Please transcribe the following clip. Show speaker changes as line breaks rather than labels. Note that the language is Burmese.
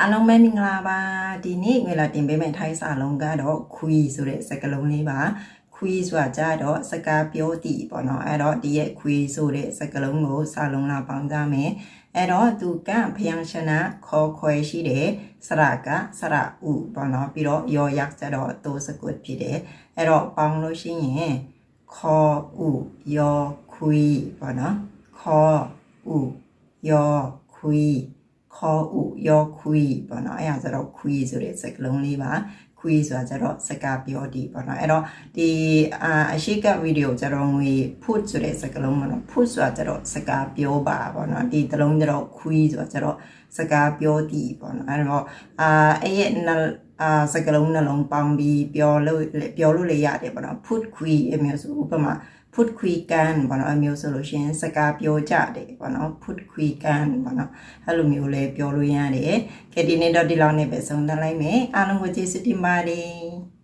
အားလုံးပဲမင်္ဂလာပါဒီနေ့ငွေလာတင်ပေးမယ့်ထိုင်းစာလုံးကတော့ခွီဆိုတဲ့စကားလုံးလေးပါခွီဆိုတာကြတော့စကားပြောတည်ပေါ့နော်အဲ့တော့ဒီရဲ့ခွီဆိုတဲ့စကားလုံးကိုစာလုံးလာပေါင်းကြမယ်အဲ့တော့သူကဖျံရှနာခေါ်ခွဲရှိတယ်စရကစရဥပေါ့နော်ပြီးတော့ယောရက်ကြတော့တိုးစကွတ်ဖြစ်တယ်အဲ့တော့ပေါင်းလို့ရှိရင်ခေါ်ဥယောခွီပေါ့နော်ခေါ်ဥယောခွီခေါ်ဥယောခွီပေါ့နော်အဲ့ဒါဆိုတော့ခွီဆိုတဲ့စကားလုံးလေးပါခွီဆိုတာကျတော့စကားပြောတည်ပေါ့နော်အဲ့တော့ဒီအရှိကဗီဒီယိုကျတော့ငွေ put ဆိုတဲ့စကားလုံးပေါ့နော် put ဆိုတာကျတော့စကားပြောပါပေါ့နော်ဒီတစ်လုံးကျတော့ခွီဆိုတာကျတော့စကားပြောတည်ပေါ့နော်အဲ့တော့အဲ့ရဲ့စကားလုံးနှလုံးပေါင်းပြီးပြောလို့လည်းရတယ်ပေါ့နော် put ခွီအမျိုးဆိုဥပမာput ခွီကန်ပေါ့နော်အမျိုးဆိုလို့ရှိရင်စကားပြောကြတယ်ပေါ့နော် put ခွီကန်ပေါ့နော်အဲ့လိုမျိုးလေးပြောလို့ရတယ်ကဲဒီနေ့တော့ဒီလောက်နဲ့ပဲဆုံးသတ်လိုက်မယ်အားလုံးကိုကျေးဇူးတင်ပါတယ်